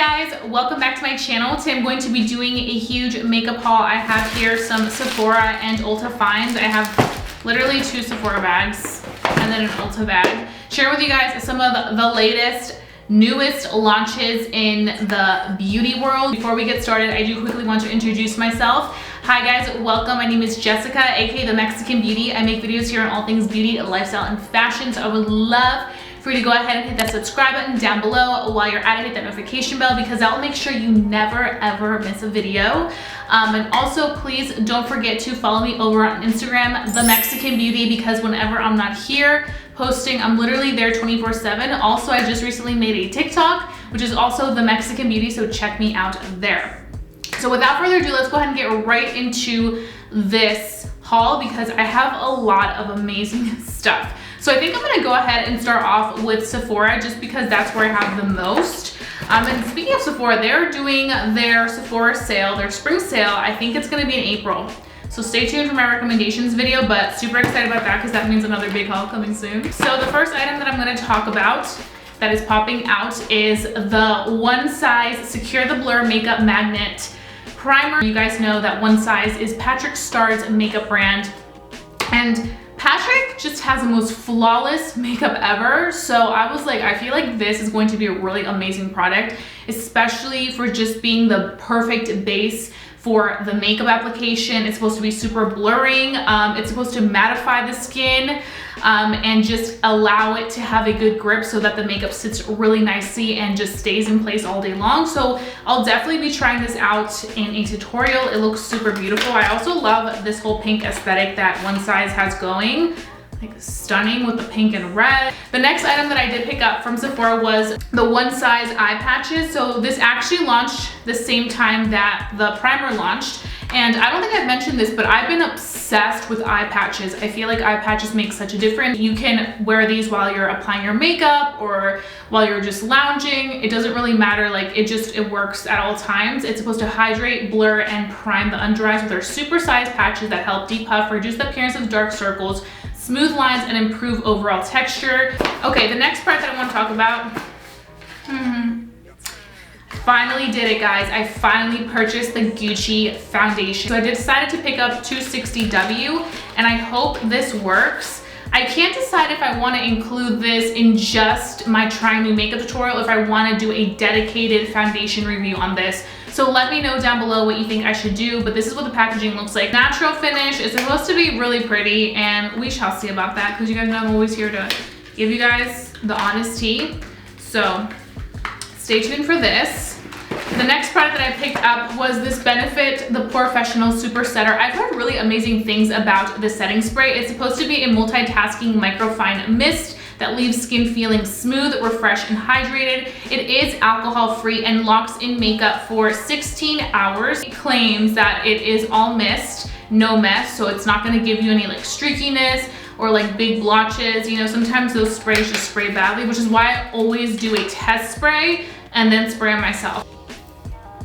guys, welcome back to my channel. Today I'm going to be doing a huge makeup haul. I have here some Sephora and Ulta finds. I have literally 2 Sephora bags and then an Ulta bag. Share with you guys some of the latest, newest launches in the beauty world. Before we get started, I do quickly want to introduce myself. Hi guys, welcome. My name is Jessica, aka the Mexican Beauty. I make videos here on all things beauty, lifestyle, and fashion, so I would love for you to go ahead and hit that subscribe button down below. While you're at it, hit that notification bell because that will make sure you never ever miss a video. And also please don't forget to follow me over on Instagram, the Mexican Beauty, because whenever I'm not here posting, I'm literally there 24/7. Also, I just recently made a TikTok, which is also the Mexican Beauty, so check me out there. So without further ado, let's go ahead and get right into this haul because I have a lot of amazing stuff. So I think I'm gonna go ahead and start off with Sephora just because that's where I have the most. And speaking of Sephora, they're doing their Sephora sale, their spring sale. I think it's gonna be in April. So stay tuned for my recommendations video, but super excited about that because that means another big haul coming soon. So the first item that I'm gonna talk about that is popping out is the One Size Secure the Blur Makeup Magnet Primer. You guys know that One Size is Patrick Starr's makeup brand. And Patrick just has the most flawless makeup ever. So I was like, I feel like this is going to be a really amazing product, especially for just being the perfect base for the makeup application. It's supposed to be super blurring. It's supposed to mattify the skin and just allow it to have a good grip so that the makeup sits really nicely and just stays in place all day long. So I'll definitely be trying this out in a tutorial. It looks super beautiful. I also love this whole pink aesthetic that One Size has going. Like stunning with the pink and red. The next item that I did pick up from Sephora was the One Size eye patches. So this actually launched the same time that the primer launched. And I don't think I've mentioned this, but I've been obsessed with eye patches. I feel like eye patches make such a difference. You can wear these while you're applying your makeup or while you're just lounging. It doesn't really matter, like it works at all times. It's supposed to hydrate, blur, and prime the under eyes with their super sized patches that help depuff, reduce the appearance of dark circles, smooth lines, and improve overall texture. Okay, the next part that I want to talk about, finally did it, guys. I finally purchased the Gucci foundation. So I decided to pick up 260W, and I hope this works. I can't decide if I want to include this in just my trying new makeup tutorial, if I want to do a dedicated foundation review on this. So let me know down below what you think I should do, but this is what the packaging looks like. Natural finish. It's supposed to be really pretty, and we shall see about that because you guys know I'm always here to give you guys the honest tea. So stay tuned for this. The next product that I picked up was this Benefit the Professional Super Setter. I've heard really amazing things about the setting spray. It's supposed to be a multitasking microfine mist that leaves skin feeling smooth, refreshed, and hydrated. It is alcohol-free and locks in makeup for 16 hours. It claims that it is all mist, no mess, so it's not gonna give you any like streakiness or like big blotches. You know, sometimes those sprays just spray badly, which is why I always do a test spray and then spray on myself.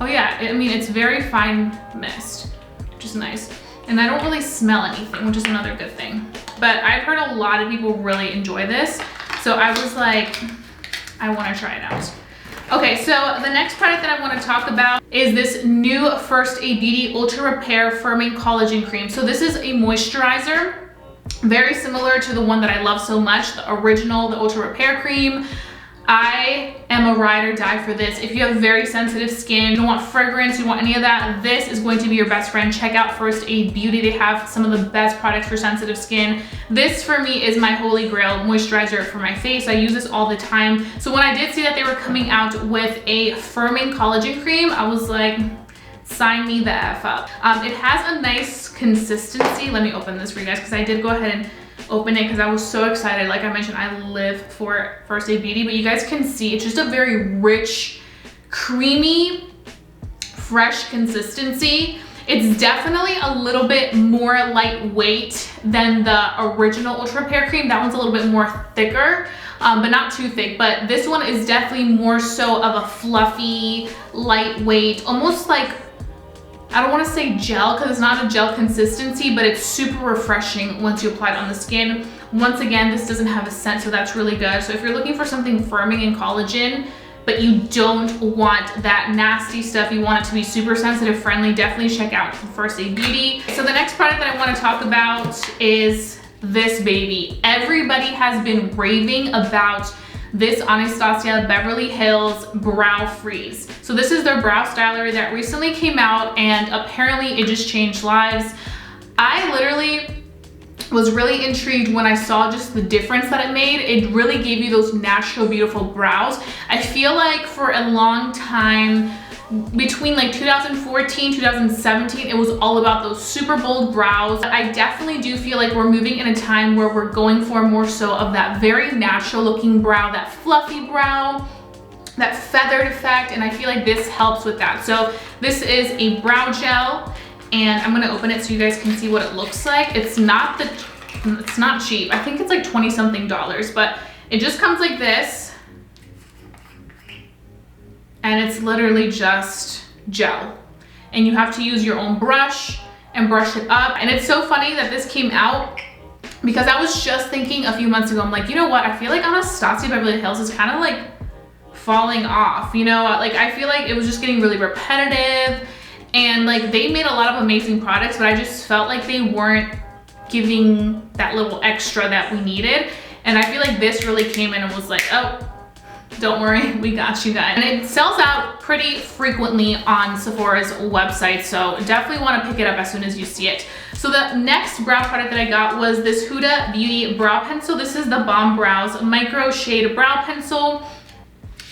Oh yeah, I mean, it's very fine mist, which is nice. And I don't really smell anything, which is another good thing. But I've heard a lot of people really enjoy this. So I was like, I wanna try it out. Okay, so the next product that I wanna talk about is this new First Aid Beauty Ultra Repair Firming Collagen Cream. So this is a moisturizer, very similar to the one that I love so much, the original, the Ultra Repair Cream. I am a ride or die for this. If you have very sensitive skin, you don't want fragrance, you don't want any of that, this is going to be your best friend. Check out First Aid Beauty. They have some of the best products for sensitive skin. This for me is my holy grail moisturizer for my face. I use this all the time. So when I did see that they were coming out with a firming collagen cream, I was like, sign me the F up. It has a nice consistency. Let me open this for you guys because I did go ahead and open it because I was so excited. Like I mentioned, I live for First Aid Beauty, but you guys can see it's just a very rich, creamy, fresh consistency. It's definitely a little bit more lightweight than the original Ultra Repair Cream. That one's a little bit more thicker, but not too thick. But this one is definitely more so of a fluffy, lightweight, almost like, I don't want to say gel because it's not a gel consistency, but it's super refreshing once you apply it on the skin. Once again, this doesn't have a scent, so that's really good. So if you're looking for something firming and collagen, but you don't want that nasty stuff. You want it to be super sensitive friendly. Definitely check out First Aid Beauty. So the next product that I want to talk about is this baby. Everybody has been raving about this Anastasia Beverly Hills Brow Freeze. So this is their brow styler that recently came out, and apparently it just changed lives. I literally was really intrigued when I saw just the difference that it made. It really gave you those natural, beautiful brows. I feel like for a long time, between like 2014, 2017, it was all about those super bold brows. I definitely do feel like we're moving in a time where we're going for more so of that very natural looking brow, that fluffy brow, that feathered effect, and I feel like this helps with that. So this is a brow gel, and I'm gonna open it so you guys can see what it looks like. It's not cheap. I think it's like 20 something dollars, but it just comes like this. And it's literally just gel. And you have to use your own brush and brush it up. And it's so funny that this came out because I was just thinking a few months ago, I'm like, you know what? I feel like Anastasia Beverly Hills is kind of like falling off, you know? Like I feel like it was just getting really repetitive. And like they made a lot of amazing products, but I just felt like they weren't giving that little extra that we needed. And I feel like this really came in and was like, oh, don't worry, we got you guys. And it sells out pretty frequently on Sephora's website, so definitely want to pick it up as soon as you see it. So the next brow product that I got was this Huda Beauty brow pencil. This is the Bomb Brows Micro Shade Brow Pencil.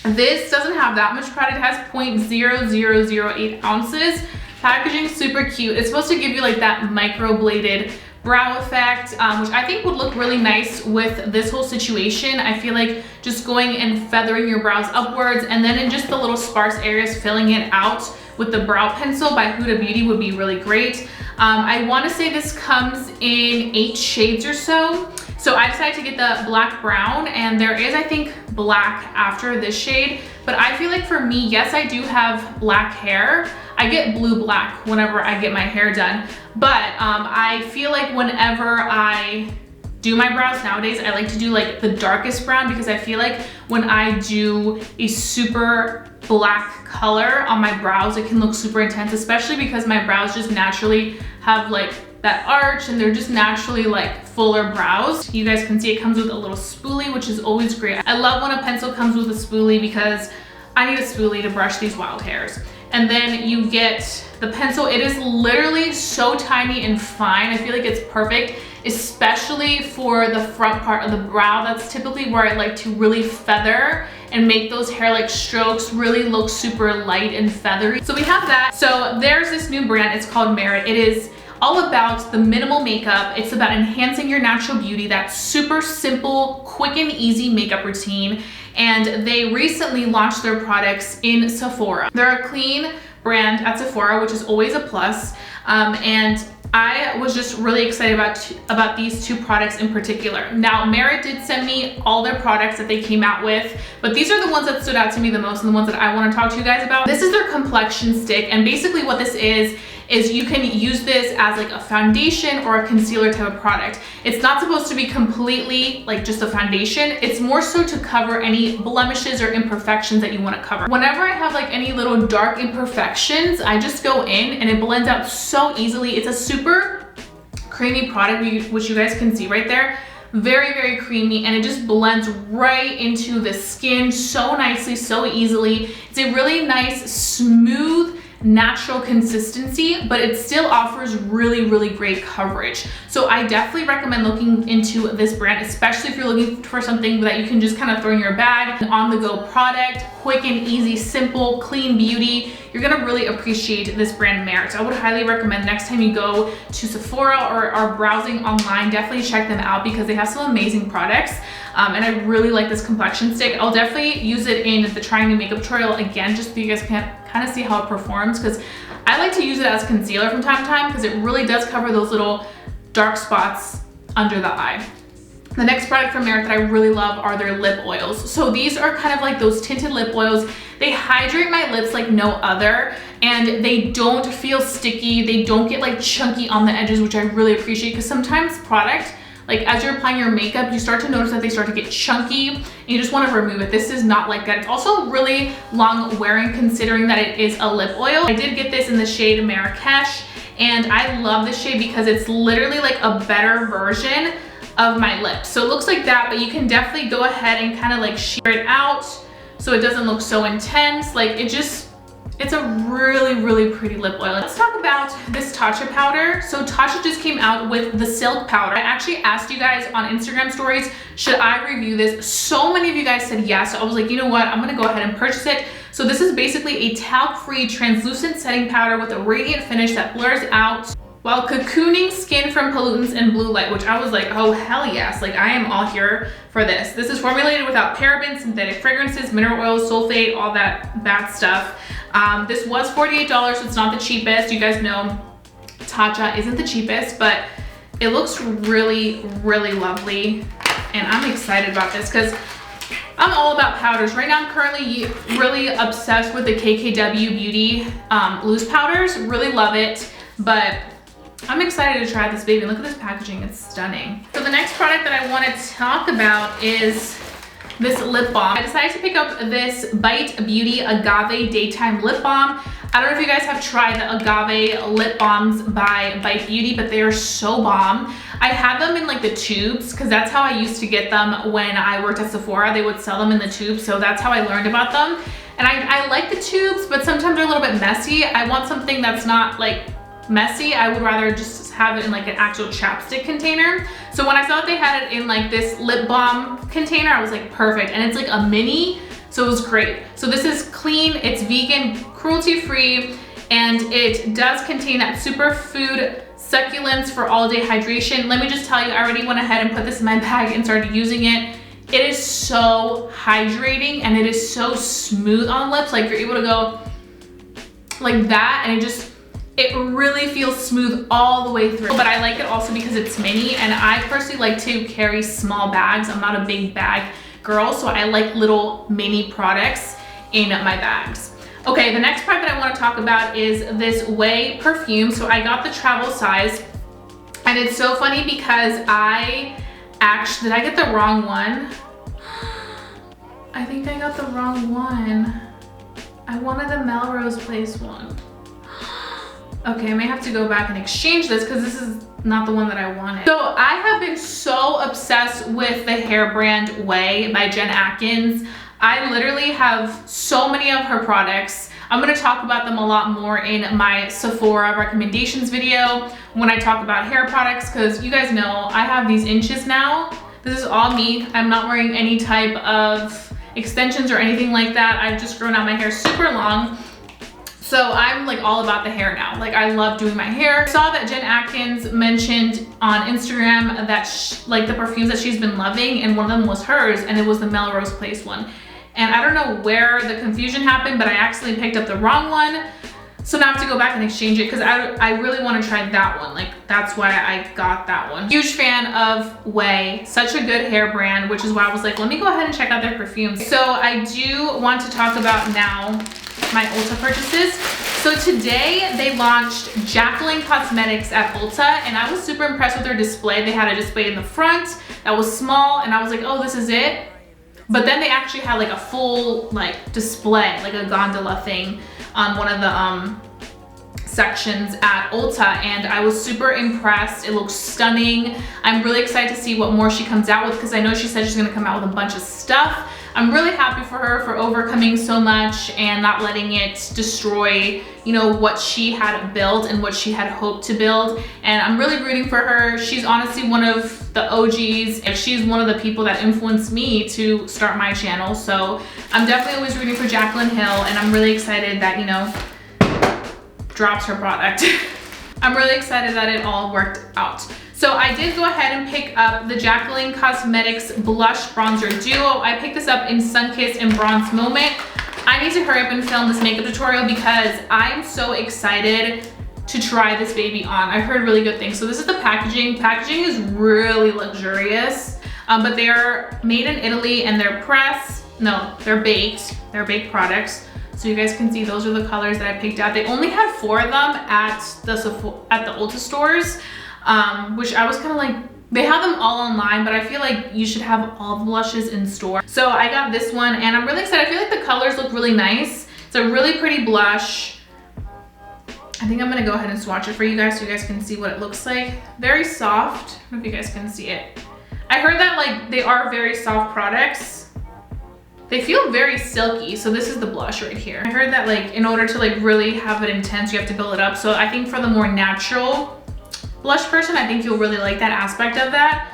This doesn't have that much product. It has 0.0008 ounces. Packaging super cute. It's supposed to give you like that microbladed brow effect, which I think would look really nice with this whole situation. I feel like just going and feathering your brows upwards, and then in just the little sparse areas, filling it out with the brow pencil by Huda Beauty would be really great. I want to say this comes in 8 shades or so. So I decided to get the black brown, and there is, I think, black after this shade. But I feel like for me, yes, I do have black hair. I get blue black whenever I get my hair done. But I feel like whenever I do my brows nowadays, I like to do like the darkest brown, because I feel like when I do a super black color on my brows, it can look super intense, especially because my brows just naturally have like that arch, and they're just naturally like fuller brows. You guys can see it comes with a little spoolie, which is always great. I love when a pencil comes with a spoolie because I need a spoolie to brush these wild hairs. And then you get the pencil. It is literally so tiny and fine. I feel like it's perfect, especially for the front part of the brow. That's typically where I like to really feather and make those hair-like strokes really look super light and feathery. So we have that. So there's this new brand. It's called Merit. It is all about the minimal makeup. It's about enhancing your natural beauty, that super simple, quick and easy makeup routine. And they recently launched their products in Sephora. They're a clean brand at Sephora, which is always a plus. And I was just really excited about these 2 products in particular. Now, Merit did send me all their products that they came out with, but these are the ones that stood out to me the most and the ones that I want to talk to you guys about. This is their complexion stick, and basically what this is you can use this as like a foundation or a concealer type of product. It's not supposed to be completely like just a foundation. It's more so to cover any blemishes or imperfections that you want to cover. Whenever I have like any little dark imperfections, I just go in and it blends out so easily. It's a super creamy product, which you guys can see right there. Very, very creamy, and it just blends right into the skin so nicely, so easily. It's a really nice, smooth, natural consistency, but it still offers really, really great coverage. So I definitely recommend looking into this brand, especially if you're looking for something that you can just kind of throw in your bag, an on-the-go product, quick and easy, simple, clean beauty. You're gonna really appreciate this brand Merit. I would highly recommend next time you go to Sephora or are browsing online, definitely check them out because they have some amazing products. And I really like this complexion stick. I'll definitely use it in the trying new makeup tutorial again, just so you guys can kind of see how it performs, because I like to use it as concealer from time to time because it really does cover those little dark spots under the eye. The next product from Merit that I really love are their lip oils. So these are kind of like those tinted lip oils. They hydrate my lips like no other, and they don't feel sticky. They don't get like chunky on the edges, which I really appreciate, because sometimes product like as you're applying your makeup, you start to notice that they start to get chunky and you just want to remove it. This is not like that. It's also really long wearing considering that it is a lip oil. I did get this in the shade Marrakesh, and I love this shade because it's literally like a better version of my lips. So it looks like that, but you can definitely go ahead and kind of like sheer it out so it doesn't look so intense. Like it's a really pretty lip oil. Let's talk about this Tatcha powder. So Tatcha just came out with the silk powder. I actually asked you guys on Instagram stories, should I review this? So many of you guys said yes. So I was like, you know what? I'm gonna go ahead and purchase it. So this is basically a talc-free translucent setting powder with a radiant finish that blurs out while cocooning skin from pollutants and blue light, which I was like, oh hell yes, like I am all here for this. This is formulated without parabens, synthetic fragrances, mineral oils, sulfate, all that bad stuff. This was $48, so it's not the cheapest. You guys know Tatcha isn't the cheapest, but it looks really lovely, and I'm excited about this because I'm all about powders. Right now I'm currently really obsessed with the KKW Beauty loose powders. Really love it, but I'm excited to try this baby. Look at this packaging, it's stunning. So the next product that I want to talk about is this lip balm. I decided to pick up this Bite Beauty Agave Daytime Lip Balm. I don't know if you guys have tried the Agave lip balms by Bite Beauty, but they are so bomb. I had them in like the tubes because that's how I used to get them when I worked at Sephora. They would sell them in the tubes, so that's how I learned about them. And I like the tubes, but sometimes they're a little bit messy. I want something that's not like messy. I would rather just have it in like an actual chapstick container. So when I saw that they had it in like this lip balm container, I was like, perfect. And it's like a mini, so it was great. So this is clean, it's vegan, cruelty-free, and it does contain that superfood succulents for all-day hydration. Let me just tell you, I already went ahead and put this in my bag and started using it. It is so hydrating and it is so smooth on lips. Like you're able to go like that and it really feels smooth all the way through. But I like it also because it's mini, and I personally like to carry small bags. I'm not a big bag girl, so I like little mini products in my bags. Okay, the next product that I want to talk about is this Ouai perfume. So I got the travel size, and it's so funny because did I get the wrong one? I think I got the wrong one. I wanted the Melrose Place one. Okay, I may have to go back and exchange this because this is not the one that I wanted. So I have been so obsessed with the hair brand Ouai by Jen Atkins. I literally have so many of her products. I'm gonna talk about them a lot more in my Sephora recommendations video when I talk about hair products, because you guys know I have these inches now. This is all me. I'm not wearing any type of extensions or anything like that. I've just grown out my hair super long. So I'm like all about the hair now. Like I love doing my hair. I saw that Jen Atkins mentioned on Instagram that like the perfumes that she's been loving, and one of them was hers, and it was the Melrose Place one. And I don't know where the confusion happened, but I accidentally picked up the wrong one. So now I have to go back and exchange it because I really want to try that one. Like that's why I got that one. Huge fan of Ouai, such a good hair brand, which is why I was like, let me go ahead and check out their perfumes. So I do want to talk about now my Ulta purchases. So today they launched Jaclyn Cosmetics at Ulta, and I was super impressed with their display. They had a display in the front that was small, and I was like, oh, this is it. But then they actually had like a full like display, like a gondola thing on one of the sections at Ulta, and I was super impressed. It looks stunning. I'm really excited to see what more she comes out with, because I know she said she's gonna come out with a bunch of stuff. I'm really happy for her for overcoming so much and not letting it destroy, you know, what she had built and what she had hoped to build. And I'm really rooting for her. She's honestly one of the OGs, and she's one of the people that influenced me to start my channel. So I'm definitely always rooting for Jaclyn Hill, and I'm really excited that, you know, drops her product. I'm really excited that it all worked out. So I did go ahead and pick up the Jaclyn Cosmetics Blush Bronzer Duo. I picked this up in Sunkissed and Bronze Moment. I need to hurry up and film this makeup tutorial because I'm so excited to try this baby on. I've heard really good things. So this is the packaging. Packaging is really luxurious, but they're made in Italy, and they're they're baked. They're baked products. So you guys can see those are the colors that I picked out. They only had 4 of them at the Ulta stores, which I was kind of like, They have them all online, but I feel like you should have all the blushes in store. So I got this one and I'm really excited. I feel like the colors look really nice. It's a really pretty blush. I think I'm gonna go ahead and swatch it for you guys so you guys can see what it looks like. Very soft. I don't know if you guys can see it. I heard that like they are very soft products. They feel very silky. So this is the blush right here. I heard that like in order to like really have it intense, you have to build it up. So I think for the more natural blush person, I think you'll really like that aspect of that.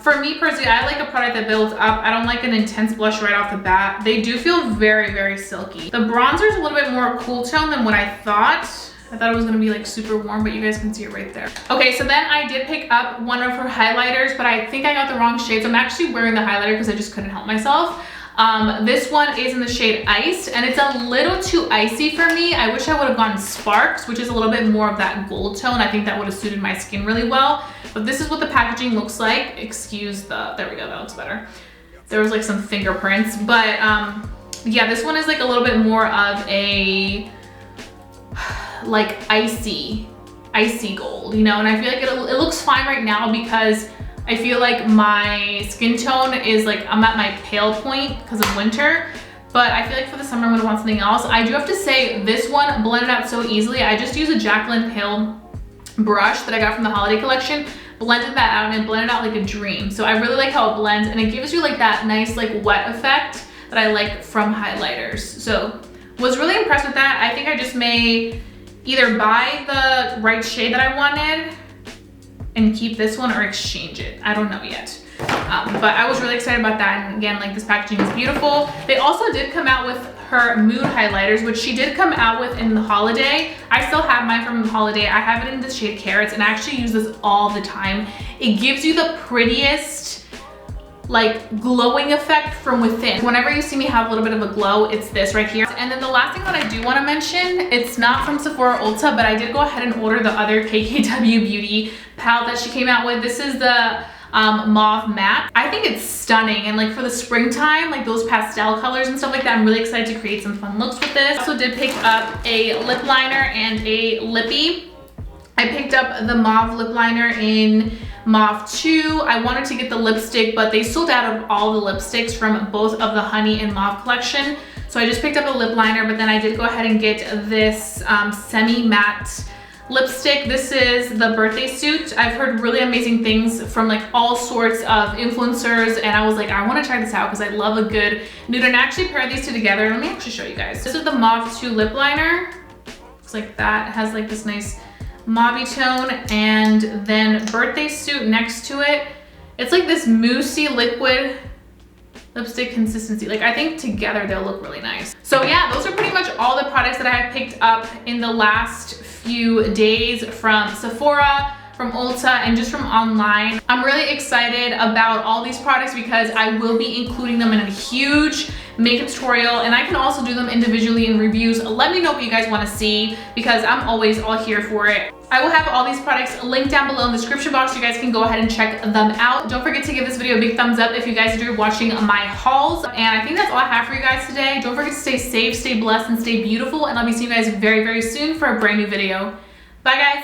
For me personally, I like a product that builds up. I don't like an intense blush right off the bat. They do feel very, very silky. The bronzer is a little bit more cool tone than what I thought. I thought it was gonna be like super warm, but you guys can see it right there. Okay, so then I did pick up one of her highlighters, but I think I got the wrong shade. So I'm actually wearing the highlighter because I just couldn't help myself. This one is in the shade Iced, and it's a little too icy for me. I wish I would have gone Sparks, which is a little bit more of that gold tone. I think that would have suited my skin really well. But this is what the packaging looks like. Excuse the, there we go, that looks better. There was like some fingerprints, but yeah, this one is like a little bit more of a like icy gold, you know? And I feel like it looks fine right now because I feel like my skin tone is like, I'm at my pale point because of winter, but I feel like for the summer I'm gonna want something else. I do have to say this one blended out so easily. I just used a Jaclyn Pale brush that I got from the holiday collection, blended that out and it blended out like a dream. So I really like how it blends and it gives you like that nice like wet effect that I like from highlighters. So was really impressed with that. I think I just may either buy the right shade that I wanted and keep this one or exchange it. I don't know yet. But I was really excited about that. And again, like this packaging is beautiful. They also did come out with her mood highlighters, which she did come out with in the holiday. I still have mine from the holiday. I have it in the shade Carrots and I actually use this all the time. It gives you the prettiest like glowing effect from within. Whenever you see me have a little bit of a glow, it's this right here. And then the last thing that I do want to mention, it's not from Sephora Ulta, but I did go ahead and order the other KKW Beauty palette that she came out with. This is the Mauve Matte. I think it's stunning, and like for the springtime, like those pastel colors and stuff like that, I'm really excited to create some fun looks with this. I also did pick up a lip liner and a lippy. I picked up the Mauve lip liner in Mauve 2. I wanted to get the lipstick, but they sold out of all the lipsticks from both of the Honey and Mauve collection. So I just picked up a lip liner, but then I did go ahead and get this semi-matte lipstick. This is the Birthday Suit. I've heard really amazing things from like all sorts of influencers, and I was like, I want to try this out because I love a good nude. And I actually paired these two together. Let me actually show you guys. This is the Mauve 2 lip liner. Looks like that. It has like this nice mauve tone, and then Birthday Suit next to it. It's like this moussey liquid lipstick consistency. Like I think together they'll look really nice. So yeah, those are pretty much all the products that I have picked up in the last few days from Sephora, from Ulta, and just from online. I'm really excited about all these products because I will be including them in a huge makeup tutorial, and I can also do them individually in reviews. Let me know what you guys want to see because I'm always all here for it. I will have all these products linked down below in the description box. You guys can go ahead and check them out. Don't forget to give this video a big thumbs up if you guys enjoyed watching my hauls. And I think that's all I have for you guys today. Don't forget to stay safe, stay blessed, and stay beautiful. And I'll be seeing you guys very, very soon for a brand new video. Bye guys.